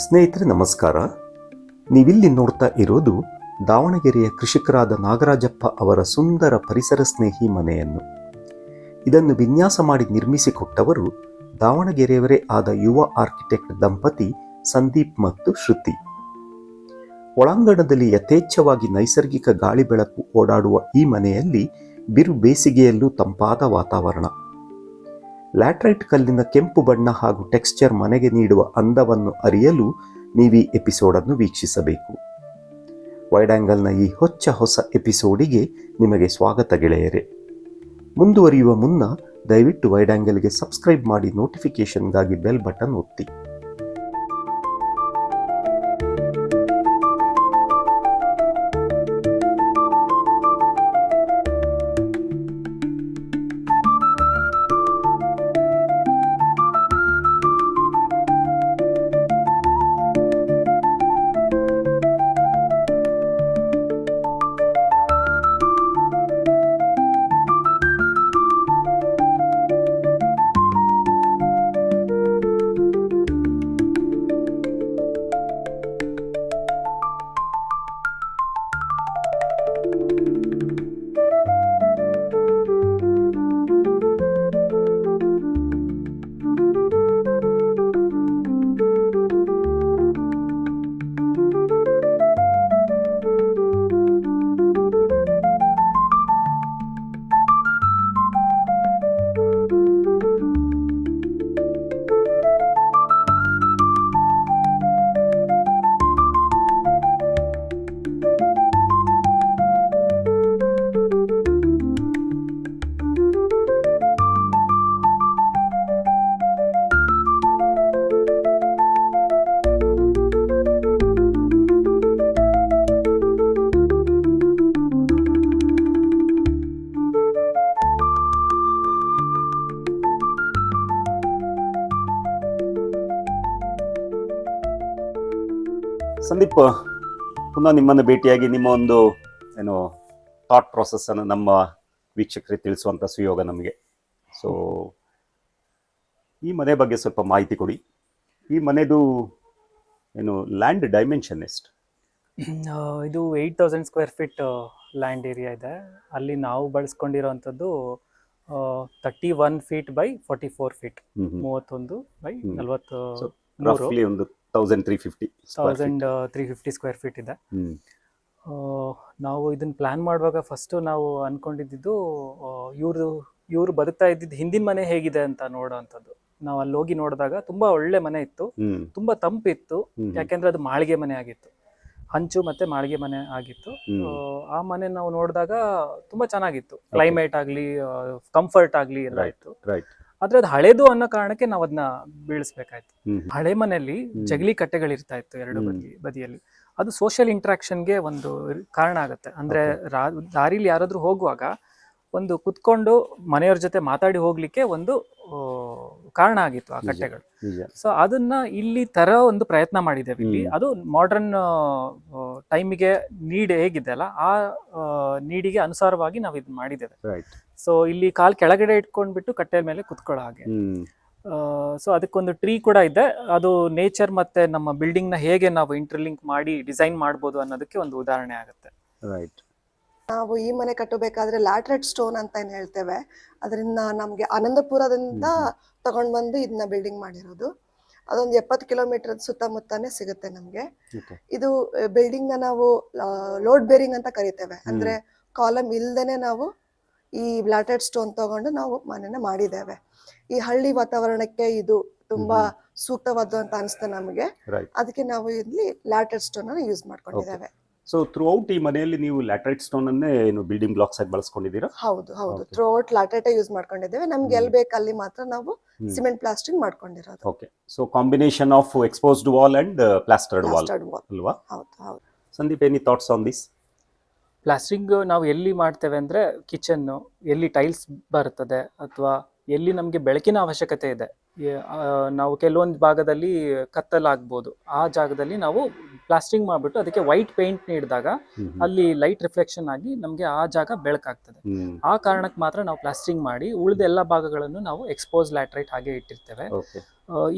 ಸ್ನೇಹಿತರೆ ನಮಸ್ಕಾರ. ನೀವಿಲ್ಲಿ ನೋಡ್ತಾ ಇರೋದು ದಾವಣಗೆರೆಯ ಕೃಷಿಕರಾದ ನಾಗರಾಜಪ್ಪ ಅವರ ಸುಂದರ ಪರಿಸರ ಸ್ನೇಹಿ ಮನೆಯನ್ನು. ಇದನ್ನು ವಿನ್ಯಾಸ ಮಾಡಿ ನಿರ್ಮಿಸಿಕೊಟ್ಟವರು ದಾವಣಗೆರೆಯವರೇ ಆದ ಯುವ ಆರ್ಕಿಟೆಕ್ಟ್ ದಂಪತಿ ಸಂದೀಪ್ ಮತ್ತು ಶ್ರುತಿ. ಒಳಾಂಗಣದಲ್ಲಿ ಯಥೇಚ್ಛವಾಗಿ ನೈಸರ್ಗಿಕ ಗಾಳಿ ಬೆಳಕು ಓಡಾಡುವ ಈ ಮನೆಯಲ್ಲಿ ಬಿರು ಬೇಸಿಗೆಯಲ್ಲೂ ತಂಪಾದ ವಾತಾವರಣ. ಲ್ಯಾಟ್ರೈಟ್ ಕಲ್ಲಿನ ಕೆಂಪು ಬಣ್ಣ ಹಾಗೂ ಟೆಕ್ಸ್ಚರ್ ಮನೆಗೆ ನೀಡುವ ಅಂದವನ್ನು ಅರಿಯಲು ನೀವು ಈ ಎಪಿಸೋಡನ್ನು ವೀಕ್ಷಿಸಬೇಕು. ವೈಡ್ ಆಂಗಲ್ನ ಈ ಹೊಸ ಎಪಿಸೋಡಿಗೆ ನಿಮಗೆ ಸ್ವಾಗತ ಗೆಳೆಯರೇ. ಮುಂದುವರಿಯುವ ಮುನ್ನ ದಯವಿಟ್ಟು ವೈಡ್ ಆಂಗಲ್ಗೆ ಸಬ್ಸ್ಕ್ರೈಬ್ ಮಾಡಿ ನೋಟಿಫಿಕೇಷನ್ಗಾಗಿ ಬೆಲ್ ಬಟನ್ ಒತ್ತಿ. ಸಂದೀಪ್, ಪುನಃ ನಿಮ್ಮನ್ನು ಭೇಟಿಯಾಗಿ ನಿಮ್ಮ ಒಂದು ಥಾಟ್ ಪ್ರಾಸೆಸ್ ಅನ್ನು ನಮ್ಮ ವೀಕ್ಷಕರಿಗೆ ತಿಳಿಸುವಂಥ ಸುಯೋಗ ನಮಗೆ. ಸೊ ಈ ಮನೆ ಬಗ್ಗೆ ಸ್ವಲ್ಪ ಮಾಹಿತಿ ಕೊಡಿ. ಈ ಮನೆದು ಲ್ಯಾಂಡ್ ಡೈಮೆನ್ಷನ್ ಎಷ್ಟು? ಇದು 8000 ಸ್ಕ್ವೇರ್ ಫೀಟ್ ಲ್ಯಾಂಡ್ ಏರಿಯಾ ಇದೆ. ಅಲ್ಲಿ ನಾವು ಬಳಸ್ಕೊಂಡಿರೋವಂಥದ್ದು 31 ಫೀಟ್ ಬೈ 44 ಫೀಟ್, 31 ಬೈ 43, ಒಂದು 1350 ಸ್ಕ್ವೇರ್ ಫೀಟ್ ಇದೆ. ನಾವು ಇದನ್ನ ಪ್ಲಾನ್ ಮಾಡುವಾಗ ಫಸ್ಟ್ ನಾವು ಅನ್ಕೊಂಡಿದ್ದು ಇವರು ಬದುಕ್ತಾ ಇದ್ದಿದ್ದು ಹಿಂದಿನ ಮನೆ ಹೇಗಿದೆ ಅಂತ ನೋಡೋವಂಥದ್ದು. ನಾವು ಅಲ್ಲಿ ಹೋಗಿ ನೋಡಿದಾಗ ತುಂಬಾ ಒಳ್ಳೆ ಮನೆ ಇತ್ತು, ತುಂಬಾ ತಂಪಿತ್ತು. ಯಾಕೆಂದ್ರೆ ಅದು ಮಾಳಿಗೆ ಮನೆ ಆಗಿತ್ತು, ಹಂಚು ಮತ್ತೆ ಮಾಳಿಗೆ ಮನೆ ಆಗಿತ್ತು. ಆ ಮನೆ ನಾವು ನೋಡಿದಾಗ ತುಂಬಾ ಚೆನ್ನಾಗಿತ್ತು, ಕ್ಲೈಮೇಟ್ ಆಗ್ಲಿ ಕಂಫರ್ಟ್ ಆಗ್ಲಿ ಎಲ್ಲ ಇತ್ತು. ಆದ್ರೆ ಅದು ಹಳೇದು ಅನ್ನೋ ಕಾರಣಕ್ಕೆ ನಾವು ಅದನ್ನ ಬೀಳಿಸ್ಬೇಕಾಯ್ತು. ಹಳೆ ಮನೆಯಲ್ಲಿ ಜಗಲಿ ಕಟ್ಟೆಗಳಿರ್ತಾ ಇತ್ತು ಎರಡು ಬದಿಯಲ್ಲಿ. ಅದು ಸೋಷಿಯಲ್ ಇಂಟ್ರಾಕ್ಷನ್ಗೆ ಒಂದು ಕಾರಣ ಆಗುತ್ತೆ. ಅಂದ್ರೆ ದಾರಿಲಿ ಯಾರಾದ್ರೂ ಹೋಗುವಾಗ ಒಂದು ಕುತ್ಕೊಂಡು ಮನೆಯವ್ರ ಜೊತೆ ಮಾತಾಡಿ ಹೋಗ್ಲಿಕ್ಕೆ ಒಂದು ಕಾರಣ ಆಗಿತ್ತು ಆ ಕಟ್ಟೆಗಳು. ಸೊ ಅದನ್ನ ಇಲ್ಲಿ ತರ ಒಂದು ಪ್ರಯತ್ನ ಮಾಡಿದ್ದೇವೆ ಇಲ್ಲಿ. ಅದು ಮಾಡರ್ನ್ ಟೈಮಿಗೆ ನೀಡ್ ಹೇಗಿದೆ ಅಲ್ಲ, ಆ ನೀಡಿಗೆ ಅನುಸಾರವಾಗಿ ನಾವು ಇದು ಮಾಡಿದ್ದೇವೆ. ಸೊ ಇಲ್ಲಿ ಕಾಲ್ ಕೆಳಗಡೆ ಇಟ್ಕೊಂಡ್ಬಿಟ್ಟು ಕಟ್ಟೆ ಮೇಲೆ ಕುತ್ಕೊಳ್ಳೋ ಹಾಗೆ. ಸೊ ಅದಕ್ಕೊಂದು ಟ್ರೀ ಕೂಡ ಇದೆ. ಅದು ನೇಚರ್ ಮತ್ತೆ ನಮ್ಮ ಬಿಲ್ಡಿಂಗ್ ನ ಹೇಗೆ ನಾವು ಇಂಟರ್ಲಿಂಕ್ ಮಾಡಿ ಡಿಸೈನ್ ಮಾಡ್ಬೋದು ಅನ್ನೋದಕ್ಕೆ ಒಂದು ಉದಾಹರಣೆ ಆಗುತ್ತೆ. ನಾವು ಈ ಮನೆ ಕಟ್ಟಬೇಕಾದ್ರೆ ಲ್ಯಾಟ್ರೈಟ್ ಸ್ಟೋನ್ ಅಂತ ಏನ್ ಹೇಳ್ತೇವೆ, ಅದರಿಂದ ನಮ್ಗೆ ಆನಂದಪುರದಿಂದ ತಗೊಂಡ್ ಬಂದು ಇದನ್ನ ಬಿಲ್ಡಿಂಗ್ ಮಾಡಿರೋದು. ಅದೊಂದು 70 ಕಿಲೋಮೀಟರ್ ಸುತ್ತಮುತ್ತನೇ ಸಿಗುತ್ತೆ ನಮ್ಗೆ. ಇದು ಬಿಲ್ಡಿಂಗ್ ನ ನಾವು ಲೋಡ್ ಬೇರಿಂಗ್ ಅಂತ ಕರಿತೇವೆ. ಅಂದ್ರೆ ಕಾಲಮ್ ಇಲ್ದೇನೆ ನಾವು ಈ ಲ್ಯಾಟ್ರೈಟ್ ಸ್ಟೋನ್ ತಗೊಂಡು ನಾವು ಮನೆನ ಮಾಡಿದ್ದೇವೆ. ಈ ಹಳ್ಳಿ ವಾತಾವರಣಕ್ಕೆ ಇದು ತುಂಬಾ ಸೂಕ್ತವಾದ ಅಂತ ಅನಿಸ್ತು ನಮಗೆ. ಅದಕ್ಕೆ ನಾವು ಇಲ್ಲಿ ಲ್ಯಾಟ್ರೈಟ್ ಸ್ಟೋನ್ ಅನ್ನು ಯೂಸ್ ಮಾಡ್ಕೊಂಡಿದ್ದೇವೆ. ಸೊ ಥ್ರೂ ಔಟ್ ಈ ಮನೆಯಲ್ಲಿ ನೀವು ಲ್ಯಾಟ್ರೈಟ್ ಸ್ಟೋನ್ ಅನ್ನೇ ಬಿಲ್ಡಿಂಗ್ ಬ್ಲಾಕ್ಸ್ ಆಗಿ ಬಳಸ್ಕೊಂಡಿದ್ದೀರಾ? ಹೌದು, ಥ್ರೂ ಔಟ್ ಲ್ಯಾಟ್ರೈಟ್ ಯೂಸ್ ಮಾಡ್ಕೊಂಡಿದ್ದೇವೆ. ನಮ್ಗೆ ಎಲ್ಲಿ ಬೇಕು ಅಲ್ಲಿ ಮಾತ್ರ ನಾವು ಸಿಮೆಂಟ್ ಪ್ಲಾಸ್ಟಿಂಗ್ ಮಾಡ್ಕೊಂಡಿರೋದು. Okay, so combination of exposed wall and plastered wall ಅಲ್ವಾ? ಹೌದು. Sandeep, any thoughts on this? Plastering ನಾವು ಎಲ್ಲಿ ಮಾಡ್ತೇವೆ ಅಂದ್ರೆ ಕಿಚನ್ ಎಲ್ಲಿ ಟೈಲ್ಸ್ ಬರ್ತದೆ ಅಥವಾ ಎಲ್ಲಿ ನಮಗೆ ಬೆಳಕಿನ ಅವಶ್ಯಕತೆ ಇದೆ, ನಾವು ಕೆಲವೊಂದು ಭಾಗದಲ್ಲಿ ಕತ್ತಲಾಗ್ಬೋದು, ಆ ಜಾಗದಲ್ಲಿ ನಾವು ಪ್ಲಾಸ್ಟಿಂಗ್ ಮಾಡಿಬಿಟ್ಟು ಅದಕ್ಕೆ ವೈಟ್ ಪೇಂಟ್ ನೀಡಿದಾಗ ಅಲ್ಲಿ ಲೈಟ್ ರಿಫ್ಲೆಕ್ಷನ್ ಆಗಿ ನಮಗೆ ಆ ಜಾಗ ಬೆಳಕಾಗ್ತದೆ. ಆ ಕಾರಣಕ್ಕೆ ಮಾತ್ರ ನಾವು ಪ್ಲಾಸ್ಟಿಂಗ್ ಮಾಡಿ ಉಳಿದ ಎಲ್ಲ ಭಾಗಗಳನ್ನು ನಾವು ಎಕ್ಸ್ಪೋಸ್ ಲ್ಯಾಟ್ರೈಟ್ ಹಾಗೆ ಇಟ್ಟಿರ್ತೇವೆ.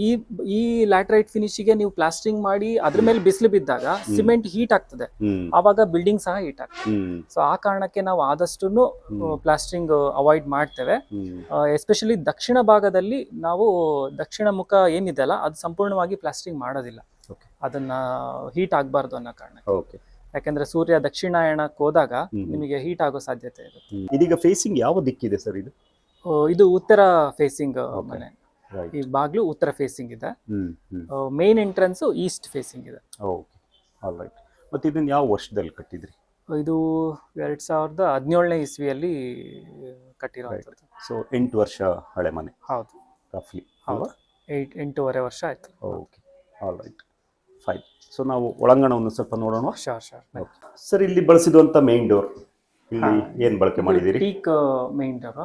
ಈ ಈ ಲ್ಯಾಟ್ರೈಟ್ ಫಿನಿಶಿಗೆ ನೀವು ಪ್ಲಾಸ್ಟರಿಂಗ್ ಮಾಡಿ ಅದ್ರ ಮೇಲೆ ಬಿಸಿಲು ಬಿದ್ದಾಗ ಸಿಮೆಂಟ್ ಹೀಟ್ ಆಗ್ತದೆ, ಆವಾಗ ಬಿಲ್ಡಿಂಗ್ ಸಹ ಹೀಟ್ ಆಗ್ತದೆ. ಸೊ ಆ ಕಾರಣಕ್ಕೆ ನಾವು ಆದಷ್ಟು ಪ್ಲಾಸ್ಟರಿಂಗ್ ಅವಾಯ್ಡ್ ಮಾಡ್ತೇವೆ. ಎಸ್ಪೆಷಲಿ ದಕ್ಷಿಣ ಭಾಗದಲ್ಲಿ ನಾವು ದಕ್ಷಿಣ ಮುಖ ಏನಿದೆ ಅಲ್ಲ ಅದು ಸಂಪೂರ್ಣವಾಗಿ ಪ್ಲಾಸ್ಟರಿಂಗ್ ಮಾಡೋದಿಲ್ಲ, ಅದನ್ನ ಹೀಟ್ ಆಗಬಾರ್ದು ಅನ್ನೋ ಕಾರಣಕ್ಕೆ. ಯಾಕಂದ್ರೆ ಸೂರ್ಯ ದಕ್ಷಿಣಾಯಣಕ್ಕೆ ಹೋದಾಗ ನಿಮಗೆ ಹೀಟ್ ಆಗೋ ಸಾಧ್ಯತೆ ಇರುತ್ತೆ. ಇದೀಗ ಫೇಸಿಂಗ್ ಯಾವ ದಿಕ್ಕಿದೆ ಸರ್ ಇದು? ಇದು ಉತ್ತರ ಫೇಸಿಂಗ್ ಮನೆ. ಈ ಬಾಗ್ಲು ಉತ್ತರ ಫೇಸಿಂಗ್ ಇದೆ. ಮೇನ್ ಎಂಟ್ರೆನ್ಸ್ ಈಸ್ಟ್ ಫೇಸಿಂಗ್ ಇದೆ. Okay, all right. ಮತ್ತೆ ಇದನ್ನ ಯಾವ ವರ್ಷದಲ್ಲಿ ಕಟ್ಟಿದ್ರಿ? ಇದು 2017ನೇ ಇಸ್ವಿಯಲ್ಲಿ ಕಟ್ಟಿರೋಂಥದ್ದು. ಸೊ 8 ವರ್ಷ ಹಳೆ ಮನೆ. ಹೌದು, ರಫ್ಲಿ. ಹೌದು, 8.5 ವರ್ಷ ಆಯ್ತು. Okay, all right, fine. So ನಾವು ಒಳಾಂಗಣವನ್ನು ಸ್ವಲ್ಪ ನೋಡೋಣ. ಶೋರ್. ಸರ್, ಇಲ್ಲಿ ಬಳಸಿರುವಂತ ಮೇನ್ ಡೋರ್ ಇಲ್ಲಿ ಏನ್ ಬಳಕೆ ಮಾಡಿದಿರಿ? Teak main door.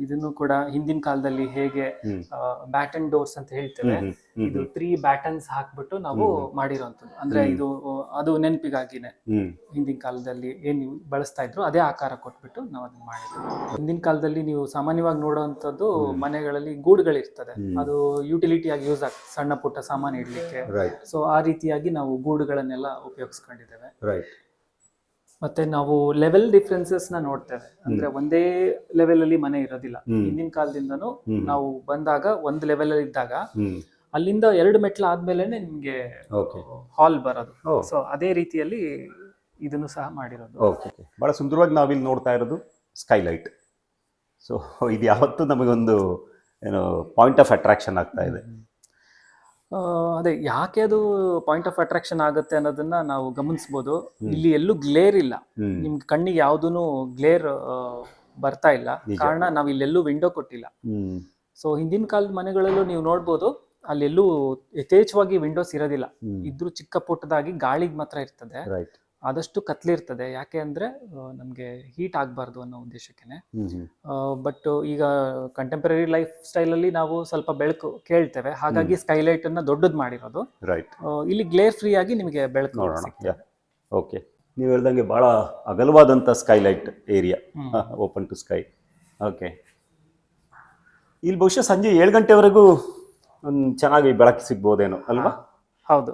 ಇದನ್ನು ಕೂಡ ಹಿಂದಿನ ಕಾಲದಲ್ಲಿ ಹೇಗೆ ಬ್ಯಾಟನ್ ಡೋರ್ಸ್ ಅಂತ ಹೇಳ್ತೇವೆ, ಇದು 3 ಬ್ಯಾಟನ್ಸ್ ಹಾಕ್ಬಿಟ್ಟು ನಾವು ಮಾಡಿರೋಂಥದ್ದು. ಅಂದ್ರೆ ಇದು ಅದು ನೆನಪಿಗಾಗಿನೇ ಹಿಂದಿನ ಕಾಲದಲ್ಲಿ ಏನ್ ಬಳಸ್ತಾ ಇದ್ರು ಅದೇ ಆಕಾರ ಕೊಟ್ಬಿಟ್ಟು ನಾವು ಅದನ್ನ ಮಾಡಿದ್ವಿ. ಹಿಂದಿನ ಕಾಲದಲ್ಲಿ ನೀವು ಸಾಮಾನ್ಯವಾಗಿ ನೋಡುವಂಥದ್ದು ಮನೆಗಳಲ್ಲಿ ಗೂಡುಗಳಿರ್ತದೆ, ಅದು ಯುಟಿಲಿಟಿ ಆಗಿ ಯೂಸ್ ಆಗ್ತದೆ, ಸಣ್ಣ ಪುಟ್ಟ ಸಾಮಾನು ಇಡ್ಲಿಕ್ಕೆ. ಸೊ ಆ ರೀತಿಯಾಗಿ ನಾವು ಗೂಡುಗಳನ್ನೆಲ್ಲ ಉಪಯೋಗಿಸ್ಕೊಂಡಿದ್ದೇವೆ. ಮತ್ತೆ ನಾವು ಲೆವೆಲ್ ಡಿಫ್ರೆನ್ಸಸ್ ನ ನೋಡ್ತೇವೆ. ಅಂದ್ರೆ ಒಂದೇ ಲೆವೆಲ್ ಅಲ್ಲಿ ಮನೆ ಇರೋದಿಲ್ಲ. ಹಿಂದಿನ ಕಾಲದಿಂದನೂ ನಾವು ಬಂದಾಗ ಒಂದ್ ಲೆವೆಲ್ ಅಲ್ಲಿ ಇದ್ದಾಗ ಅಲ್ಲಿಂದ 2 ಮೆಟ್ಲು ಆದ್ಮೇಲೆನೆ ನಿಮ್ಗೆ ಹಾಲ್ ಬರೋದು. ಸೊ ಅದೇ ರೀತಿಯಲ್ಲಿ ಇದನ್ನು ಸಹ ಮಾಡಿರೋದು. ಬಹಳ ಸುಂದರವಾಗಿ ನಾವಿಲ್ಲಿ ನೋಡ್ತಾ ಇರೋದು ಸ್ಕೈಲೈಟ್. ಸೊ ಇದು ಯಾವತ್ತೂ ನಮಗೊಂದು ಏನು ಪಾಯಿಂಟ್ ಆಫ್ ಅಟ್ರಾಕ್ಷನ್ ಆಗ್ತಾ ಇದೆ. ಅದೇ ಯಾಕೆ ಅದು ಪಾಯಿಂಟ್ ಆಫ್ ಅಟ್ರಾಕ್ಷನ್ ಆಗುತ್ತೆ ಅನ್ನೋದನ್ನ ನಾವು ಗಮನಿಸಬಹುದು. ಇಲ್ಲಿ ಎಲ್ಲೂ ಗ್ಲೇರ್ ಇಲ್ಲ, ನಿಮ್ಗೆ ಕಣ್ಣಿಗೆ ಯಾವ್ದೂನು ಗ್ಲೇರ್ ಬರ್ತಾ ಇಲ್ಲ. ಕಾರಣ ನಾವ್ ಇಲ್ಲೆಲ್ಲೂ ವಿಂಡೋ ಕೊಟ್ಟಿಲ್ಲ. ಸೊ ಹಿಂದಿನ ಕಾಲದ ಮನೆಗಳಲ್ಲೂ ನೀವು ನೋಡ್ಬೋದು, ಅಲ್ಲೆಲ್ಲೂ ಯಥೇಚ್ಛವಾಗಿ ವಿಂಡೋಸ್ ಇರೋದಿಲ್ಲ. ಇದ್ರೂ ಚಿಕ್ಕ ಪುಟ್ಟದಾಗಿ ಗಾಳಿಗೆ ಮಾತ್ರ ಇರ್ತದೆ, ಆದಷ್ಟು ಕತ್ಲಿರ್ತದೆ. ಯಾಕೆ ಅಂದ್ರೆ ನಮ್ಗೆ ಹೀಟ್ ಆಗ್ಬಾರ್ದು ಅನ್ನೋ ಉದ್ದೇಶಕ್ಕೆನೆ. ಬಟ್ ಈಗ ಕಂಟೆಂಪರರಿ ಲೈಫ್ ಸ್ಟೈಲ್ ಅಲ್ಲಿ ನಾವು ಸ್ವಲ್ಪ ಬೆಳಕು ಕೇಳ್ತೇವೆ, ಹಾಗಾಗಿ ಸ್ಕೈಲೈಟ್ ಅನ್ನ ದೊಡ್ಡದ್ ಮಾಡಿರೋದು. ಇಲ್ಲಿ ಗ್ಲೇರ್ ಫ್ರೀ ಆಗಿ ನಿಮಗೆ ಬೆಳಕು ಸಿಗ್ತದೆ. ಓಕೆ, ನೀವು ಹೇಳ್ದಂಗೆ ಬಹಳ ಅಗಲವಾದಂತ skylight area, open to sky. Okay, ಇಲ್ಲಿ ಬಹುಶಃ ಸಂಜೆ 7 ಗಂಟೆವರೆಗೂ ಚೆನ್ನಾಗಿ ಬೆಳಕು ಸಿಗ್ಬೋದೇನೋ ಅಲ್ವಾ? ಹೌದು,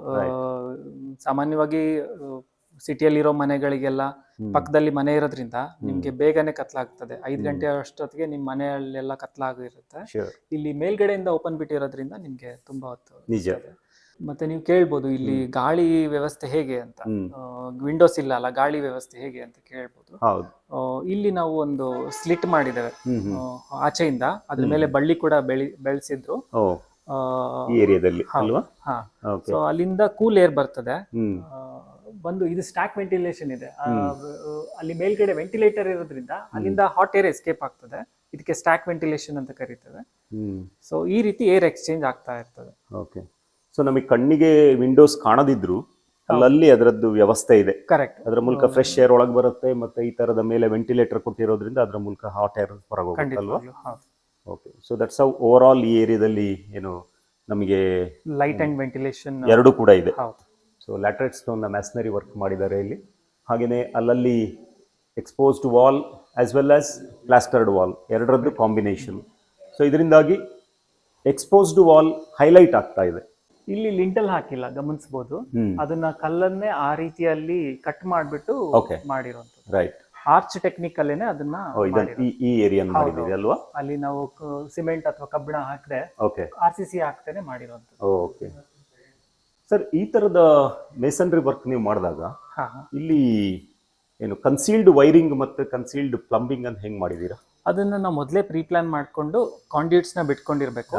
ಸಾಮಾನ್ಯವಾಗಿ ಸಿಟಿಯಲ್ಲಿರೋ ಮನೆಗಳಿಗೆಲ್ಲ ಪಕ್ಕದಲ್ಲಿ ಮನೆ ಇರೋದ್ರಿಂದ ನಿಮ್ಗೆ ಬೇಗನೆ ಕತ್ಲಾಗ್ತದೆ. 5 ಗಂಟೆ ಅಷ್ಟೊತ್ತಿಗೆ ನಿಮ್ ಮನೆಯಲ್ಲೆಲ್ಲ ಕತ್ಲಾಗಿರುತ್ತೆ. ಇಲ್ಲಿ ಮೇಲ್ಗಡೆಯಿಂದ ಓಪನ್ ಬಿಟ್ಟಿರೋದ್ರಿಂದ ನಿಮ್ಗೆ ತುಂಬಾ ಹೊತ್ತು ನಿಜ. ಮತ್ತೆ ನೀವು ಕೇಳ್ಬೋದು ಇಲ್ಲಿ ಗಾಳಿ ವ್ಯವಸ್ಥೆ ಹೇಗೆ ಅಂತ. ವಿಂಡೋಸ್ ಇಲ್ಲ ಅಲ್ಲ, ಗಾಳಿ ವ್ಯವಸ್ಥೆ ಹೇಗೆ ಅಂತ ಕೇಳ್ಬೋದು. ಇಲ್ಲಿ ನಾವು ಒಂದು ಸ್ಲಿಟ್ ಮಾಡಿದ್ದೇವೆ ಆಚೆಯಿಂದ, ಅದ್ರ ಮೇಲೆ ಬಳ್ಳಿ ಕೂಡ ಬೆಳೆಸಿದ್ರು ಈ ಏರಿಯಾದಲ್ಲಿ ಅಲ್ವಾ? ಸೊ ಅಲ್ಲಿಂದ ಕೂಲ್ ಏರ್ ಬರ್ತದೆ ಬಂದು. ಇದು ಸ್ಟ್ಯಾಕ್ ವೆಂಟಿಲೇಷನ್ ಇದೆ, ಅಲ್ಲಿ ಮೇಲ್ಗಡೆ ವೆಂಟಿಲೇಟರ್ ಇರೋದ್ರಿಂದ ಅಲ್ಲಿಂದ ಹಾಟ್ ಏರ್ ಎಸ್ಕೇಪ್ ಆಗ್ತದೆ. ಇದಕ್ಕೆ ಸ್ಟ್ಯಾಕ್ ವೆಂಟಿಲೇಷನ್ ಅಂತ ಕರೀತೇವೆ. ಸೊ ಈ ರೀತಿ ಏರ್ ಎಕ್ಸ್ಚೇಂಜ್ ಆಗ್ತಾ ಇರ್ತದೆ. ಓಕೆ, ಸೊ ನಮಗೆ ಕಣ್ಣಿಗೆ ವಿಂಡೋಸ್ ಕಾಣದಿದ್ರು ಅಲ್ಲಲ್ಲಿ ಅದರದ್ದು ವ್ಯವಸ್ಥೆ ಇದೆ. ಕರೆಕ್ಟ್, ಅದರ ಮೂಲಕ ಫ್ರೆಶ್ ಏರ್ ಒಳಗೆ ಬರುತ್ತೆ. ಮತ್ತೆ ಈ ತರದ ಮೇಲೆ ವೆಂಟಿಲೇಟರ್ ಕೊಟ್ಟಿರೋದ್ರಿಂದ ಅದರ ಮೂಲಕ ಹಾಟ್ ಏರ್ ಹೊರಗೆ ಹೋಗುತ್ತೆ ಅಲ್ವಾ? Okay, so that's how over all ಈ ಏರಿಯಾದಲ್ಲಿ ಏನು ನಮಗೆ ಲೈಟ್ ಅಂಡ್ ವೆಂಟಿಲೇಷನ್ ಎರಡೂ ಕೂಡ ಇದೆ. ಸೊ ಲ್ಯಾಟ್ರೈಟ್ ಸ್ಟೋನ್ನ ಮ್ಯಾಸ್ನರಿ ವರ್ಕ್ ಮಾಡಿದ್ದಾರೆ ಇಲ್ಲಿ. ಹಾಗೆಯೇ ಅಲ್ಲಲ್ಲಿ exposed wall as well as plastered wall ಎರಡರದ್ದು ಕಾಂಬಿನೇಷನ್. ಸೊ ಇದರಿಂದಾಗಿ ಎಕ್ಸ್ಪೋಸ್ಡ್ ವಾಲ್ ಹೈಲೈಟ್ ಆಗ್ತಾ ಇದೆ. ಇಲ್ಲಿ ಲಿಂಟಲ್ ಹಾಕಿಲ್ಲ, ಗಮನಿಸಬಹುದು. ಅದನ್ನ ಕಲ್ಲನ್ನೇ ಆ ರೀತಿಯಲ್ಲಿ ಕಟ್ ಮಾಡಿಬಿಟ್ಟು ಮಾಡಿರುವಂತದ್ದು. ರೈಟ್, ಆರ್ಚ್ ಟೆಕ್ನಿಕ್ ಅಲ್ಲೇನೆ ಅದನ್ನ ಈ ಏರಿಯಾ ಮಾಡಿದ್ದೀರಿ ಅಲ್ವಾ? ಅಲ್ಲಿ ನಾವು ಸಿಮೆಂಟ್ ಅಥವಾ ಕಬ್ಬಿಣ ಹಾಕದೆ RCC ಹಾಕ್ತೇನೆ ಮಾಡಿರುವಂತದ್ದು. ಓಕೆ ಸರ್, ಈ ತರದ ಮೇಸನ್ರಿ ವರ್ಕ್ ನೀವು ಮಾಡಿದಾಗ ಇಲ್ಲಿ ಏನು ಕನ್ಸೀಲ್ಡ್ ವೈರಿಂಗ್ ಮತ್ತೆ ಕನ್ಸೀಲ್ಡ್ ಪ್ಲಂಬಿಂಗ್ ಅಂತ ಹೆಂಗ್ ಮಾಡಿದೀರಾ? ಅದನ್ನ ನಾವು ಮೊದಲೇ ಪ್ರೀ ಪ್ಲಾನ್ ಮಾಡ್ಕೊಂಡು ಕಾಂಡ್ಯೂಟ್ಸ್ ನ ಬಿಟ್ಕೊಂಡಿರ್ಬೇಕು,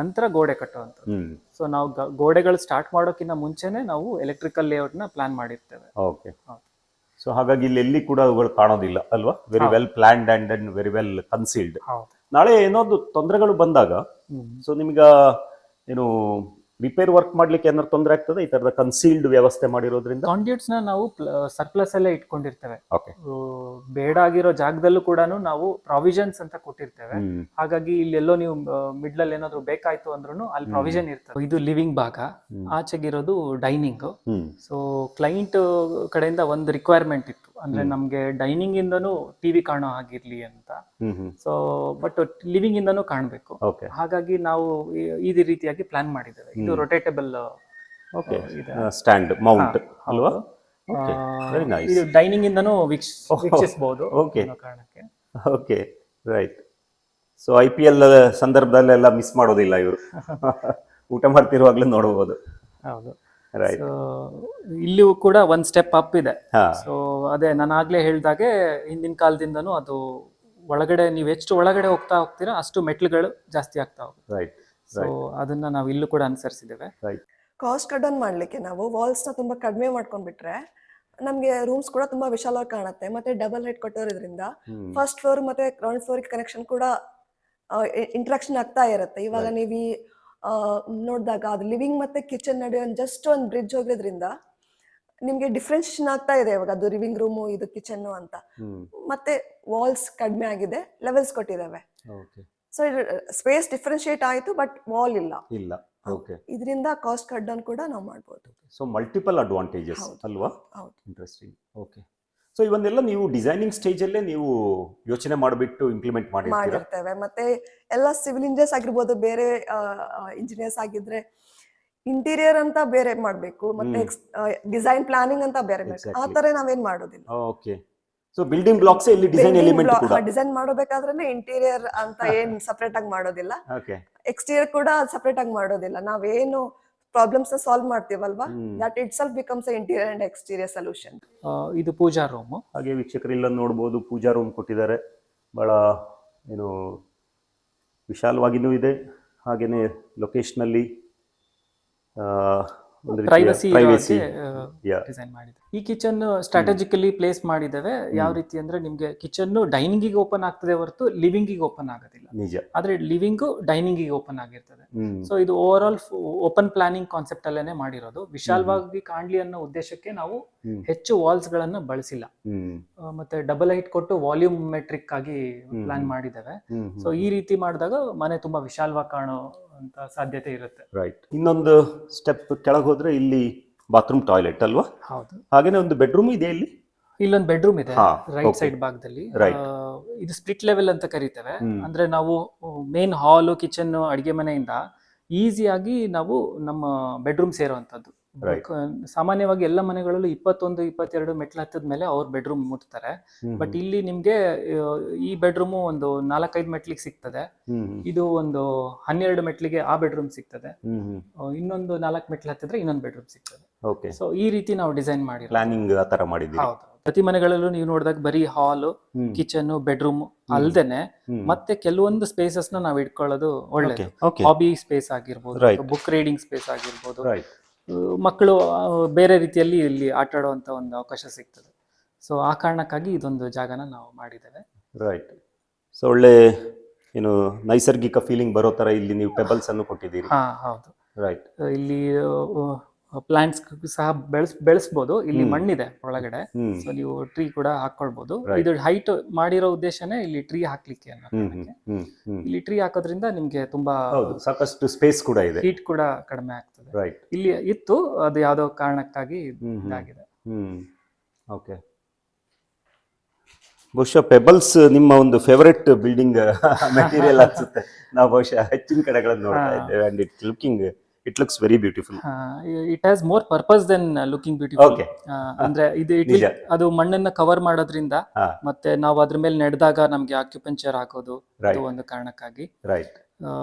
ನಂತರ ಗೋಡೆ ಕಟ್ಟುವಂಥದ್ದು. ಸೊ ನಾವು ಗೋಡೆಗಳು ಸ್ಟಾರ್ಟ್ ಮಾಡೋಕ್ಕಿಂತ ಮುಂಚೆನೆ ನಾವು ಎಲೆಕ್ಟ್ರಿಕಲ್ ಲೇಔಟ್ ನ ಪ್ಲಾನ್ ಮಾಡಿರ್ತೇವೆ. ಓಕೆ, ಸೊ ಹಾಗಾಗಿ ಇಲ್ಲಿ ಎಲ್ಲಿ ಕೂಡ ಅವುಗಳು ಕಾಣೋದಿಲ್ಲ ಅಲ್ವಾ? Very well planned and very well concealed. ನಾಳೆ ಏನಾದ್ರು ತೊಂದರೆಗಳು ಬಂದಾಗ ಸೊ ನಿಮ್ಗ ಏನು ರಿಪೇರ್ ವರ್ಕ್ ಮಾಡ್ಲಿಕ್ಕೆ ಏನಾದ್ರು ತೊಂದರೆ ಆಗ್ತದೆ ಈ ತರದ ಕನ್ಸೀಲ್ಡ್ ವ್ಯವಸ್ಥೆ ಮಾಡಿರೋದ್ರಿಂದ? ಕಾಂಡ್ಯೂಟ್ಸ್ ನ ನಾವು ಸರ್ಪ್ಲಸ್ ಅಲ್ಲೇ ಇಟ್ಕೊಂಡಿರ್ತೇವೆ. ಬೇಡ ಆಗಿರೋ ಜಾಗದಲ್ಲೂ ಕೂಡ ನಾವು ಪ್ರಾವಿಷನ್ಸ್ ಅಂತ ಕೊಟ್ಟಿರ್ತೇವೆ. ಹಾಗಾಗಿ ಇಲ್ಲೆಲ್ಲೋ ನೀವು ಮಿಡ್ಲ್ ಅಲ್ಲಿ ಏನಾದ್ರು ಬೇಕಾಯ್ತು ಅಂದ್ರೂ ಅಲ್ಲಿ ಪ್ರಾವಿಷನ್ ಇರ್ತದೆ. ಇದು ಲಿವಿಂಗ್ ಭಾಗ, ಆಚೆಗಿರೋದು ಡೈನಿಂಗ್. ಸೊ ಕ್ಲೈಂಟ್ ಕಡೆಯಿಂದ ಒಂದು ರಿಕ್ವೈರ್ಮೆಂಟ್ ಇತ್ತು, ಅಂದ್ರೆ ನಮ್ಗೆ ಡೈನಿಂಗ್ ಇಂದನೂ ಟಿವಿ ಕಾಣೋ ಆಗಿರ್ಲಿ ಅಂತ. ಸೊ ಬಟ್ ಲಿವಿಂಗ್ ಇಂದನೂ ಕಾಣ್ಬೇಕು, ಓಕೆ ಹಾಗಾಗಿ ನಾವು ಈ ರೀತಿಯಾಗಿ ಪ್ಲಾನ್ ಮಾಡಿದ್ದೇವೆ. ಇದು ರೊಟೇಟಬಲ್ ಓಕೆ ಸ್ಟ್ಯಾಂಡ್ ಮೌಂಟ್ ಅಲ್ವಾ? Very nice. ಇದು ಡೈನಿಂಗ್ ಇಂದನೂ ವೀಕ್ಷಿಸಬಹುದು ಓಕೆ ಅನ್ನೋ ಕಾರಣಕ್ಕೆ. Okay right. ಸೊ IPL ಸಂದರ್ಭದಲ್ಲೆಲ್ಲ ಮಿಸ್ ಮಾಡೋದಿಲ್ಲ ಇವರು, ಊಟ ಮಾಡ್ತಿರುವಾಗ್ಲೂ ನೋಡಬಹುದು. ಹೌದು, ರೈಟ್. ಇಲ್ಲಿಯೂ ಕೂಡ ಒಂದ್ ಸ್ಟೆಪ್ ಅಪ್ ಇದೆ. ಹಾ ಸೊ ಅದೇ ನಾನು ಆಗ್ಲೇ ಹೇಳ್ದಾಗೆ ಹಿಂದಿನ ಕಾಲದಿಂದನೂ ಅದು ಒಳಗಡೆ ನೀವು ಎಷ್ಟು ಒಳಗಡೆ ಹೋಗ್ತೀರಾ ಅಷ್ಟು ಮೆಟ್ಲುಗಳು ಜಾಸ್ತಿ ಆಗ್ತಾ ಹೋಗುತ್ತೆ. ರೈಟ್. ಸೊ ಅದನ್ನ ನಾವು ಇಲ್ಲೂ ಕೂಡ ಅನುಸರಿಸಿದ್ದೇವೆ. ರೈಟ್. ಕಾಸ್ಟ್ ಕಟ್ ಡೌನ್ ಮಾಡ್ಲಿಕ್ಕೆ ನಾವು ವಾಲ್ಸ್ನ ತುಂಬಾ ಕಡಿಮೆ ಮಾಡ್ಕೊಂಡ್ಬಿಟ್ರೆ ನಮಗೆ ರೂಮ್ಸ್ ಕೂಡ ತುಂಬಾ ವಿಶಾಲವಾಗಿ ಕಾಣುತ್ತೆ. ಮತ್ತೆ ಡಬಲ್ ಹೈಟ್ ಕೊಟ್ಟೋದ್ರಿಂದ ಫಸ್ಟ್ ಫ್ಲೋರ್ ಮತ್ತೆ ಗ್ರೌಂಡ್ ಫ್ಲೋರ್ ಕನೆಕ್ಷನ್ ಕೂಡ ಇಂಟ್ರಾಕ್ಷನ್ ಆಗ್ತಾ ಇರುತ್ತೆ. ಇವಾಗ ನೀವು ನೋಡಿದಾಗ ಅದು ಲಿವಿಂಗ್ ಮತ್ತೆ ಕಿಚನ್ ನಡುವೆ ಜಸ್ಟ್ ಒಂದು ಬ್ರಿಡ್ಜ್ ಹೋಗೋದ್ರಿಂದ ನಿಮ್ಗೆ ಡಿಫ್ರೆನ್ಷಿಯೇಷನ್ ಆಗ್ತಾ ಇದೆ ಇವಾಗ ಅದು ಲಿವಿಂಗ್ ರೂಮು ಇದು ಕಿಚನ್ ಅಂತ. ಮತ್ತೆ ವಾಲ್ಸ್ ಕಡಿಮೆ ಆಗಿದೆ, ಲೆವೆಲ್ಸ್ ಕೊಟ್ಟಿದ್ದಾವೆ. ಸೊ ಸ್ಪೇಸ್ ಡಿಫ್ರೆನ್ಶಿಯೇಟ್ ಆಯ್ತು, ಬಟ್ ವಾಲ್ ಇಲ್ಲ. ಓಕೆ. ಇದರಿಂದ ಕಾಸ್ಟ್ ಕಟ್ ಡೌನ್ ಕೂಡ ನಾವು ಮಾಡ್ಬೋದು. ಸೊ ಮಲ್ಟಿಪಲ್ ಅಡ್ವಾಂಟೇಜಸ್ ಅಲ್ವಾ? ಹೌದು. ಇಂಟ್ರೆಸ್ಟಿಂಗ್. ಓಕೆ. ಸೊ ಇವನ್ನೆಲ್ಲ ನೀವು ಡಿಸೈನಿಂಗ್ ಸ್ಟೇಜ್ ಅಲ್ಲೇ ನೀವು ಯೋಚನೆ ಮಾಡಿಬಿಟ್ಟು ಇಂಪ್ಲಿಮೆಂಟ್ ಮಾಡಿರ್ತೇವೆ. ಮತ್ತೆ ಎಲ್ಲ ಸಿವಿಲ್ ಇಂಜಿನಿಯರ್ಸ್ ಆಗಿರ್ಬೋದು, ಬೇರೆ ಇಂಜಿನಿಯರ್ಸ್ ಆಗಿದ್ರೆ ಇಂಟೀರಿಯರ್ ಅಂತ ಬೇರೆ ಮಾಡ್ಬೇಕು, ಮತ್ತೆ ಡಿಸೈನ್ ಪ್ಲಾನಿಂಗ್ ಅಂತ ಬೇರೆ ಬೇಕು. ಆ ತರ ನಾವೇನ್ ಮಾಡೋದಿಲ್ಲ. ಓಕೆ. ಸೊ ಬಿಲ್ಡಿಂಗ್ ಬ್ಲಾಕ್ಸ್ ಇಲ್ಲಿ ಡಿಸೈನ್ ಎಲಿಮೆಂಟ್ ಕೂಡ ಡಿಸೈನ್ ಮಾಡಬೇಕಾದ್ರೆ ಇಂಟೀರಿಯರ್ ಅಂತ ಏನ್ ಸಪರೇಟ್ ಆಗಿ ಮಾಡೋದಿಲ್ಲ. ಓಕೆ. ಎಕ್ಸ್ಟೀರಿಯರ್ ಕೂಡ ಸಪರೇಟ್ ಆಗಿ ಮಾಡೋದಿಲ್ಲ. ನಾವೇನು ಪ್ರಾಬ್ಲಮ್ಸ್ ಸಾಲ್ವ್ ಮಾಡ್ತೀವಲ್ವಾ, that itself becomes interior and exterior solution. ಇದು ಪೂಜಾ ರೂಮ್. ಹಾಗೆ ವೀಕ್ಷಕರು ಇಲ್ಲ ನೋಡಬಹುದು, ಪೂಜಾ ರೂಮ್ ಕೊಟ್ಟಿದ್ದಾರೆ. ಬಹಳ ಏನು ವಿಶಾಲವಾಗಿನೂ ಇದೆ, ಹಾಗೇನೆ ಲೊಕೇಶನಲ್ಲಿ ಪ್ರೈವಸಿ ಡಿಸೈನ್ ಮಾಡಿದೆ. ಈ ಕಿಚನ್ ಸ್ಟ್ರಾಟಜಿಕಲಿ ಪ್ಲೇಸ್ ಮಾಡಿದ್ದೇವೆ. ಯಾವ ರೀತಿ ಅಂದ್ರೆ ನಿಮ್ಗೆ ಕಿಚನ್ ಡೈನಿಂಗ್ ಓಪನ್ ಆಗ್ತದೆ ಹೊರತು ಲಿವಿಂಗ್ ಓಪನ್ ಆಗೋದಿಲ್ಲ. ನಿಜ. ಆದ್ರೆ ಲಿವಿಂಗ್ ಡೈನಿಂಗ್ ಓಪನ್ ಆಗಿರ್ತದೆ. ಸೊ ಇದು overall open planning concept ಅಲ್ಲೇನೆ ಮಾಡಿರೋದು. ವಿಶಾಲವಾಗಿ ಕಾಣ್ಲಿ ಅನ್ನೋ ಉದ್ದೇಶಕ್ಕೆ ನಾವು ಹೆಚ್ಚು ವಾಲ್ಸ್ ಗಳನ್ನ ಬಳಸಿಲ್ಲ. ಮತ್ತೆ ಡಬಲ್ ಹೈಟ್ ಕೊಟ್ಟು ವಾಲ್ಯೂಮ್ ಮೆಟ್ರಿಕ್ ಆಗಿ ಪ್ಲಾನ್ ಮಾಡಿದ್ದೇವೆ. ಸೊ ಈ ರೀತಿ ಮಾಡಿದಾಗ ಮನೆ ತುಂಬಾ ವಿಶಾಲವಾಗಿ ಕಾಣೋ ಅಂತ ಸಾಧ್ಯತೆ ಇರುತ್ತೆ. ರೈಟ್. ಇನ್ನೊಂದು ಸ್ಟೆಪ್ ಕೆಳಗೆ ಹೋದ್ರೆ ಇಲ್ಲಿ ಬಾತ್ರೂಮ್ ಟಾಯ್ಲೆಟ್ ಅಲ್ವಾ? ಹೌದು. ಹಾಗೇನೆ ಒಂದು ಬೆಡ್ರೂಮ್ ಇದೆ ಇಲ್ಲಿ. ಇಲ್ಲೊಂದು ಬೆಡ್ರೂಮ್ ಇದೆ ರೈಟ್ ಸೈಡ್ ಭಾಗದಲ್ಲಿ. ಇದು ಸ್ಪ್ಲಿಟ್ ಲೆವೆಲ್ ಅಂತ ಕರೀತೇವೆ. ಅಂದ್ರೆ ನಾವು ಮೇನ್ ಹಾಲ್, ಕಿಚನ್, ಅಡಿಗೆ ಮನೆಯಿಂದ ಈಸಿಯಾಗಿ ನಾವು ನಮ್ಮ ಬೆಡ್ರೂಮ್ ಸೇರುವಂತದ್ದು. ಸಾಮಾನ್ಯವಾಗಿ ಎಲ್ಲ ಮನೆಗಳಲ್ಲೂ 21-22 ಮೆಟ್ಲು ಹತ್ತದ ಮೇಲೆ ಅವ್ರ ಬೆಡ್ರೂಮ್ ಮುಟ್ತಾರೆ. ಬಟ್ ಇಲ್ಲಿ ನಿಮ್ಗೆ ಈ ಬೆಡ್ರೂಮ್ ಒಂದು 4-5 ಮೆಟ್ಲಿಗೆ ಸಿಗ್ತದೆ. ಇದು ಒಂದು 12 ಮೆಟ್ಲಿಗೆ ಆ ಬೆಡ್ರೂಮ್ ಸಿಗ್ತದೆ. ಇನ್ನೊಂದು 4 ಮೆಟ್ಲು ಹತ್ತಿದ್ರೆ ಇನ್ನೊಂದು ಬೆಡ್ರೂಮ್ ಸಿಗ್ತದೆ. ಸೊ ಈ ರೀತಿ ನಾವು ಡಿಸೈನ್ ಮಾಡಿ ಪ್ಲಾನಿಂಗ್ ಆ ತರ ಮಾಡಿದ್ದೀವಿ. ಹೌದು. ಪ್ರತಿ ಮನೆಗಳಲ್ಲೂ ನೀವು ನೋಡಿದಾಗ ಬರೀ ಹಾಲ್, ಕಿಚನ್, ಬೆಡ್ರೂಮ್ ಅಲ್ದೇನೆ ಮತ್ತೆ ಕೆಲವೊಂದು ಸ್ಪೇಸಸ್ ನ ನಾವು ಇಟ್ಕೊಳ್ಳೋದು ಒಳ್ಳೇದು. ಹಾಬಿ ಸ್ಪೇಸ್ ಆಗಿರ್ಬೋದು, ಬುಕ್ ರೀಡಿಂಗ್ ಸ್ಪೇಸ್ ಆಗಿರ್ಬೋದು, ಮಕ್ಕಳು ಬೇರೆ ರೀತಿಯಲ್ಲಿ ಇಲ್ಲಿ ಆಟ ಆಡುವಂತ ಒಂದು ಅವಕಾಶ ಸಿಗ್ತದೆ. ಸೊ ಆ ಕಾರಣಕ್ಕಾಗಿ ಇದೊಂದು ಜಾಗನ ನಾವು ಮಾಡಿದ್ದೇವೆ. ರೈಟ್. ಸೊ ಒಳ್ಳೆ ಏನು ನೈಸರ್ಗಿಕ ಫೀಲಿಂಗ್ ಬರೋ ತರ ಇಲ್ಲಿ ನೀವು ಪೆಬಲ್ಸ್ ಅನ್ನು ಕೊಟ್ಟಿದ್ದೀರಿ. ಹೌದು. ರೈಟ್. ಇಲ್ಲಿ ಪ್ಲಾಂಟ್ಸ್ ಸಹ ಬೆಳೆಸಬಹುದು. ಇಲ್ಲಿ ಮಣ್ಣಿದೆ ಒಳಗಡೆ, ಸೊ ನೀವು ಟ್ರೀ ಕೂಡ ಹಾಕೊಳ್ಬಹುದು. ಇದು ಹೈಟ್ ಮಾಡಿರೋ ಉದ್ದೇಶನೇ ಇಲ್ಲಿ ಟ್ರೀ ಹಾಕ್ಲಿಕ್ಕೆ ಅನ್ನೋ ಕಾರಣಕ್ಕೆ. ಇಲ್ಲಿ ಟ್ರೀ ಹಾಕೋದ್ರಿಂದ ನಿಮ್ಗೆ ತುಂಬಾ ಸಾಕಷ್ಟು ಸ್ಪೇಸ್ ಕೂಡ ಇದೆ, ಹೀಟ್ ಕೂಡ ಕಡಿಮೆ ಆಗ್ತದೆ. ಇಲ್ಲಿ ಇತ್ತು, ಅದು ಯಾವ್ದೋ ಕಾರಣಕ್ಕಾಗಿ ಇದಾಗಿದೆ. ಓಕೆ. ಬಹುಶಃ ಪೆಬಲ್ಸ್ ನಿಮ್ಮ ಒಂದು ಫೇವರೆಟ್ ಬಿಲ್ಡಿಂಗ್ ಮೆಟೀರಿಯಲ್ ಅನ್ಸುತ್ತೆ. ನಾವು ಬಹುಶಃ ಹೆಚ್ಚಿನ ಕಡೆಗಳನ್ನು ನೋಡ್ತಾ ಇದ್ದೇವೆ. And it looks very beautiful. It has more purpose than looking beautiful. Okay. ಅಂದ್ರೆ ಇದು ಅದು ಮಣ್ಣನ್ನ ಕವರ್ ಮಾಡೋದ್ರಿಂದ ಮತ್ತೆ ನಾವು ಅದ್ರ ಮೇಲೆ ನಡೆದಾಗ ನಮ್ಗೆ ಆಕ್ಯುಪಂಚರ್ ಹಾಕೋದು ಅದು ಒಂದು ಕಾರಣಕ್ಕಾಗಿ. ರೈಟ್.